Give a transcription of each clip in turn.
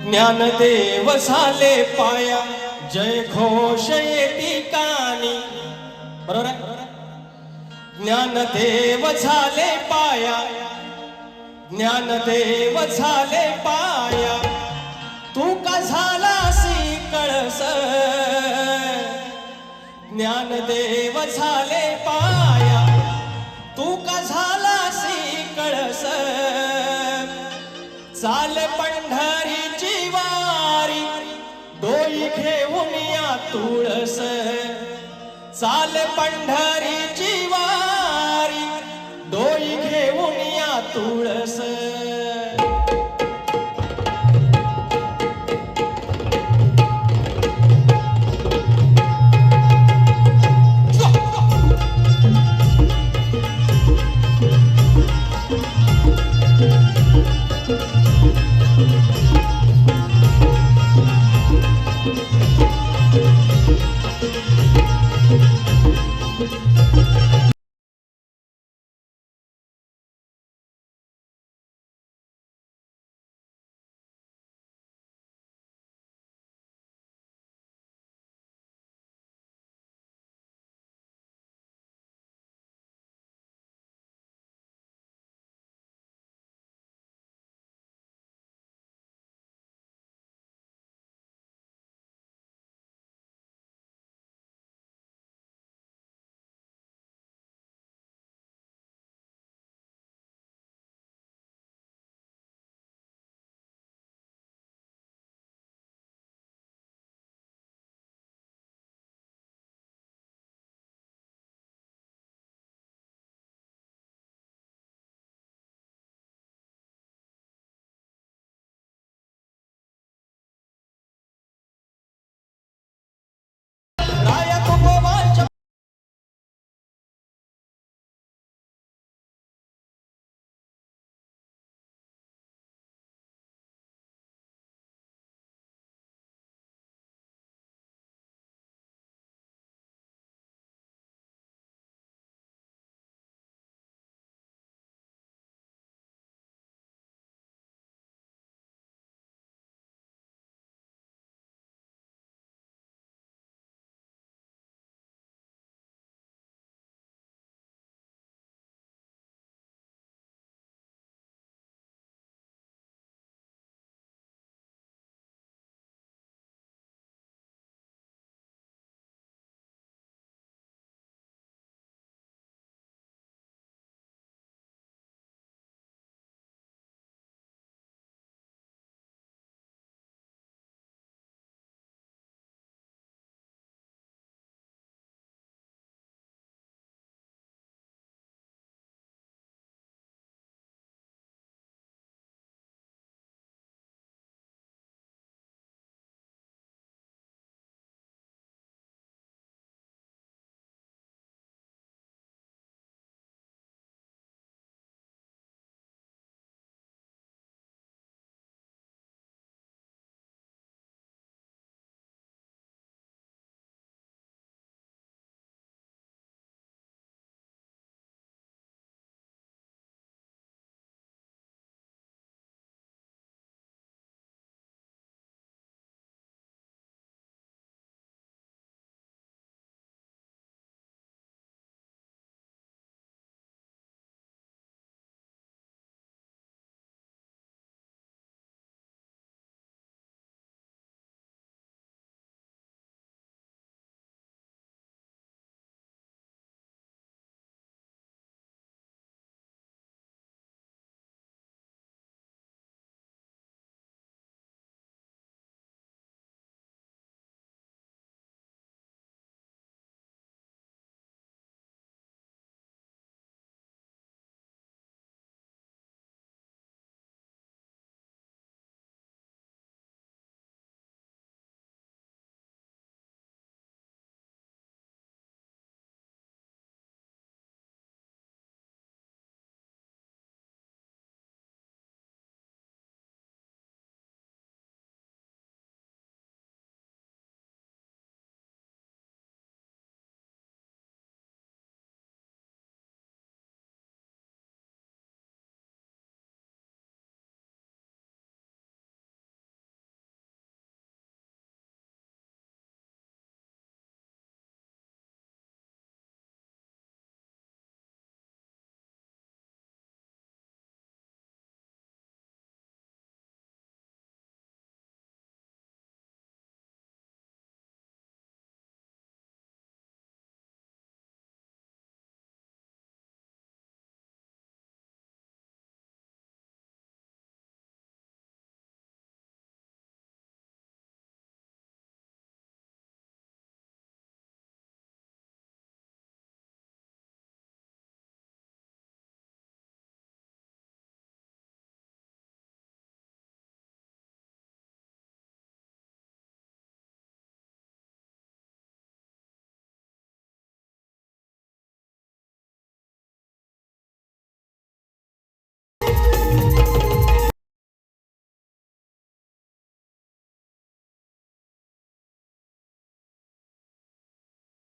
ज्ञानदेव झाले पाया, जय घोष येती कानी. बरोबर आहे. ज्ञानदेव झाले पाया, ज्ञानदेव झाले पाया, तू का झालासी कळस. ज्ञानदेव झाले पाया, तू का झालासी कळस. चाल पंढरीची वारी, डोई घेऊन या तुळस. चाल पंढरीची वारी, डोई घेऊन या तुळस.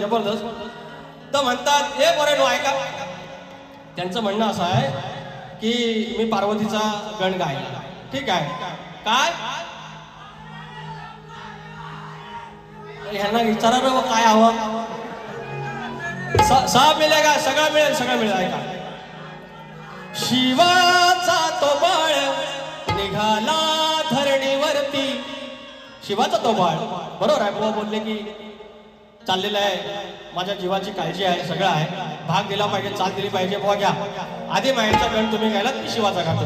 जबरदस्त. तर म्हणतात हे बरं नो ऐका, त्यांचं म्हणणं असं आहे की मी पार्वतीचा गण गायला. ठीक आहे, काय ह्यांना विचारा रे काय हवं. सब मिळेगा, सगळं मिळेल, सगळं मिळेल. ऐका, शिवाचा तो बाळ निघाला धरणीवरती. शिवाचा तो बाळ, बरोबर आहे. बुवा बोलले की चाललेलं आहे, माझ्या जीवाची काळजी आहे, सगळं आहे, भाग दिला पाहिजे, चाल दिली पाहिजे. बुवा घ्या, आधी मायांचा गण तुम्ही गायलात, मी शिवाचा गातो.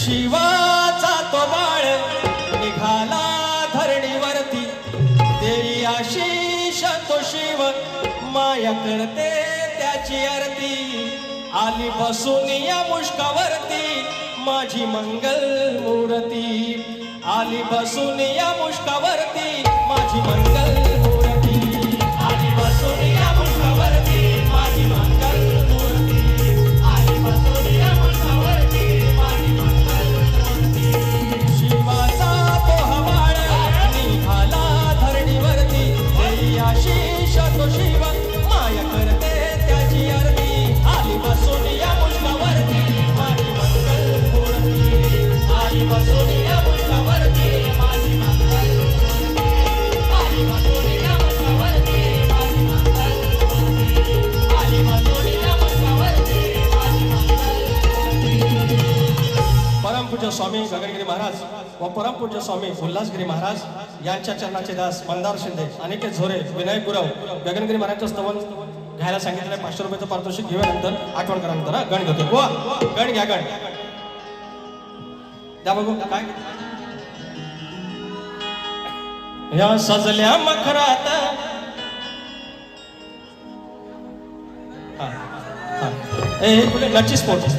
शिवाचा तो बाळ निघाला धरणीवरती, देई आशीष तो शिव, माया करते त्याची आरती. आली बसून या मुष्कावरती माझी मंगल मूर्ती. आली बसून या मुष्कावरती माझी मंगल मूर्ती. आली बसून या मुष्कावरती माझी मंगल मूर्ती. आली बसून या मुष्कावरती माझी मंगल मूर्ती. शिवाचा तो हवाळ निघाला धरणीवरती, देई आशीष तो शिव, माया करते त्याची आरती. आली बसून या मुष्कावरती माझी मंगल मूर्ती. आली बसून या मुष्कावरती माझी मंगल मूर्ती. आली बसून या मुष्कावरती माझी मंगल मूर्ती. आली बसून या मुष्कावरती माझी मंगल मूर्ती. परमपूज्य स्वामी गगनगिरी महाराज व परमपूज्य स्वामी उल्हासगिरी महाराज यांच्या चरणाचे दास मंदार शिंदे, अनिकेत झोरे, विनायक गुरव, गगनगिरी महाराजचं स्तवन घ्यायला सांगितलं आहे. 500 रुपयाचं पारितोषिक घेऊयानंतर आठवण करा. नंतर गण घेतो. वा गण घ्या, गण द्या बघू काय. या सजल्या मखरात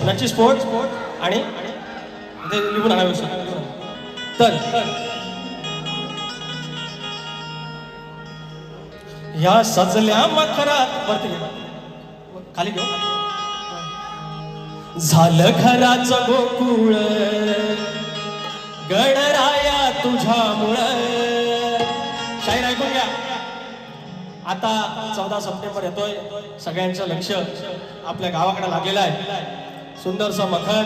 नची स्पोर्ट आणि ते लिहून आणावे. तर या सजल्या मखरात वरती खाली घेऊ. झालं घराचं गोकुळ गणराया तुझ्यामुळं. शाहीर ऐकून घ्या. आता 14 सप्टेंबर येतोय, सगळ्यांचं लक्ष आपल्या गावाकडे लागलेलं आहे. सुंदरसं मखर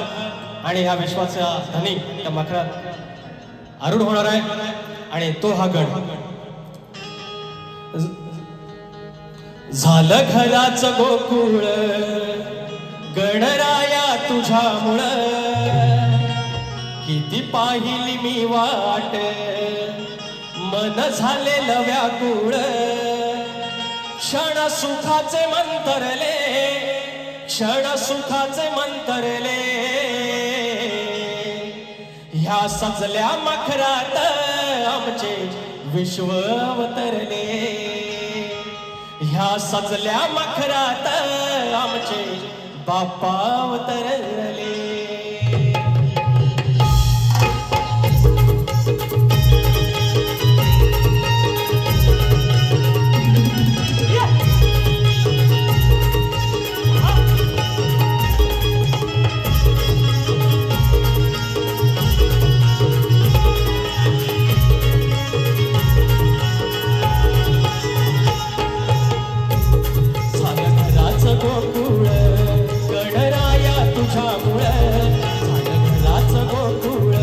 आणि ह्या विश्वाचा धनी त्या मखरात आरूढ होणार आहे आणि तो हा गण. झालं घराचं गोकुळ गणराया तुझ्यामुळं, किती पाहिली मी वाट मन झालेलं व्याकुळ. क्षण सुखाचे मंतरले, क्षण सुखाचे मंतरले, ह्या सजल्या मखरात आमचे विश्व अवतरले. ह्या सजल्या मखरात आमचे बाप्पा अवतरले. गोकुळ गणराया तुझ्यामुळं, झालं घराचं गोकुळ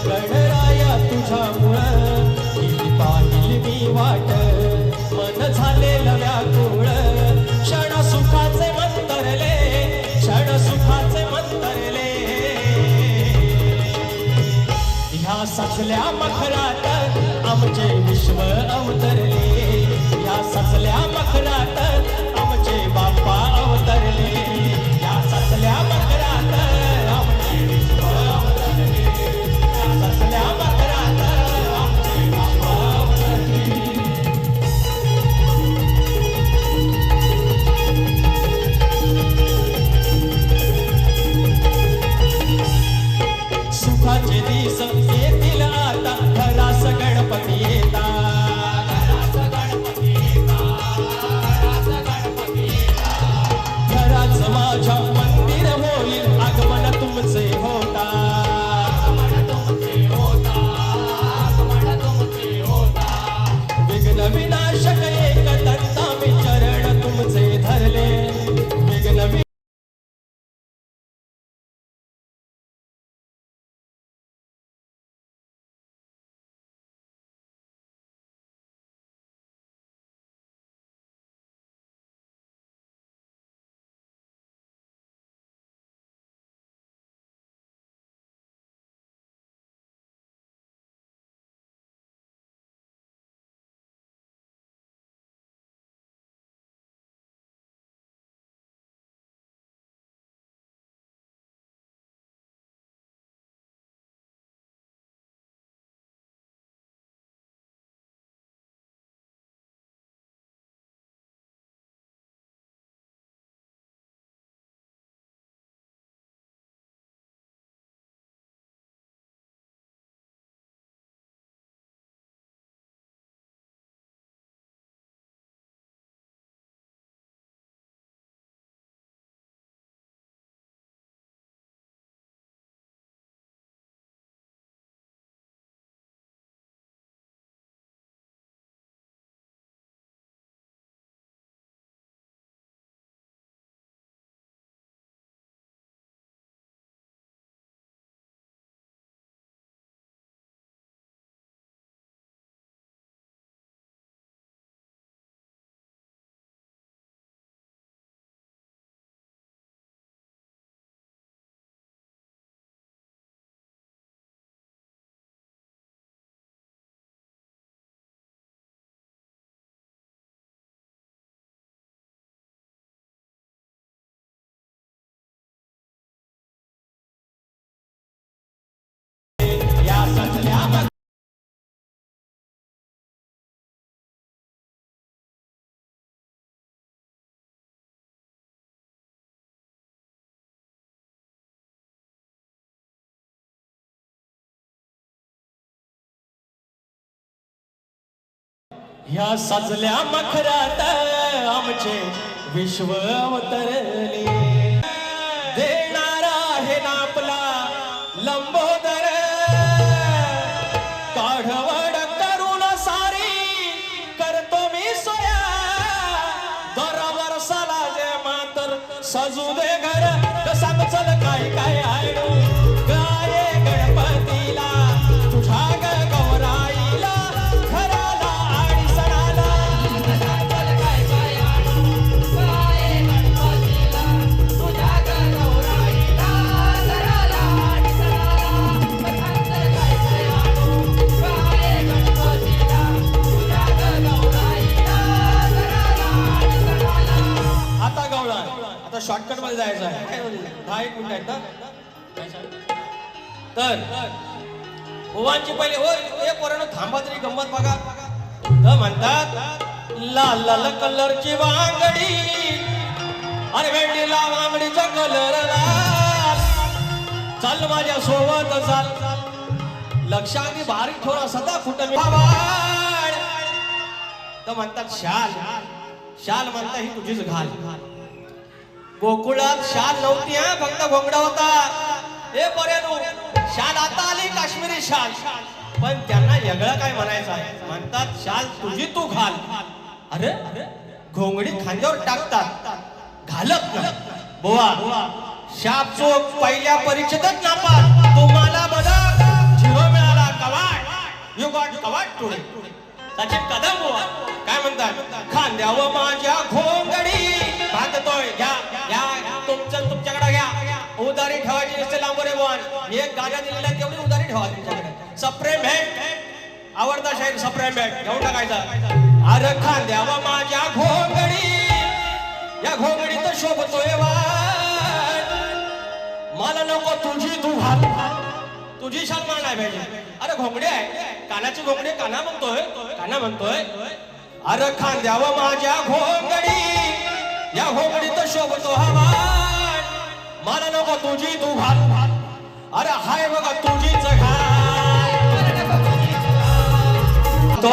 गणराया तुझ्यामुळं. किती पाहिली मी वाट मन झालेलं व्याकुळ. क्षण सुखाचे मंतरले, क्षण सुखाचे मंतरले, ह्या सजल्या मखरात आमचे विश्व अवतरले. ह्या सजल्या मखरात आमचे बाप्पा अवतरले. या सजल्या मखरात आमचे विश्व अवतरले. या सजल्या मखरात आमचे बाप्पा अवतरले. सुखाचे दिस येतील आता, घरास गणपती येता. माझ्या मंदिर होईल आगमन तुमचे होता. विघ्न विनाशक एक दत्ता मी ह्या सजल्या मखरात आमचे विश्व अवतरले देणारा आहे ना आपला लंबोदर काढवड करून सारी करतो मी सोया दर वर्षाला जे मातर सजू दे घर सांग चल काय काय आणू गाये गणपतीला तुझ्या गौराईला घराला आणि सणाला आता गवळा आता शॉर्टकट मध्ये जायचं आहे 10-1 मिनिट आहेत ना तर ओवांची पहिले हो हे पोरांनो थांबा तरी गंमत बघा तर म्हणतात लाल लाल कलरची वांगडी अरे भेंडीला वांगडीचा कलर लाल चाल माझ्या सोबत चाल लक्षात बारीक थोडा सदा फुटल तर म्हणतात शाल शाल म्हणता ही तुझीच घाल गोकुळात शाल नव्हती हा फक्त घोंगडा होता हे पर्यानो शाल आता आली काश्मीरी शाल पण त्यांना वेगळं काय म्हणायचं आहे म्हणतात शाल तुझी तू घाल अरे घोंगडी खांद्यावर टाकतात घालत ना बोवा शाप चोक पहिल्या परीक्षेतच नापास तुम्हाला बघा झिरो मिळाला कवाट यू गॉट कवाट टुडे सचिन कदम बोवा काय म्हणतात खांद्यावर माझ्या घोंगडी बांधतोय घ्या घ्या तुमच्याकडे घ्या उदारी ठेवायची नसते लांबरे बोवान एक गाड्या दिलेल्या तेवढी उदारी ठेवा तुमच्याकडे सप्रेम भेट आवडता शाहीर सप्रेम भेट घेऊन टाकायचा अरे खांद्यावर माझ्या घोंगडी या घोंगडीत शोभतोय वाट मला नको तुझी तू घाल तुझी शाल मला नाही पाहिजे अरे घोंगडी आहे कानाची घोंगडी काना म्हणतोय अरे खांद्यावर माझ्या घोंगडी या घोंगडीत शोभतो हवा मला नको तुझी तू घाल अरे हाय बघा तुझीच घाल तो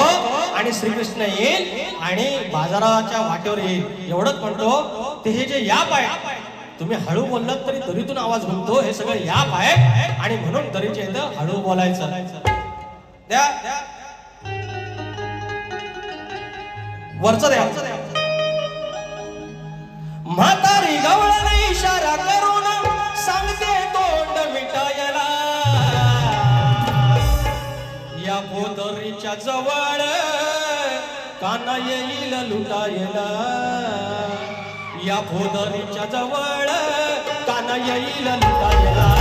आणि श्रीकृष्ण येईल आणि बाजाराच्या वाटेवर येईल एवढंच म्हणतो ते हे जे याप आहे तुम्ही हळू बोललात तरी दरीतून आवाज घुमतो हे सगळं याप आहे आणि म्हणून दरीच्या इथं हळू बोलायचं द्या वरचं द्या म्हातारी गवळण इशारा करून सांगते तोंड मिटायला या भोदरीच्या जवळ काना येईल लुटायला या भोदरीच्या जवळ काना येईल लुटायला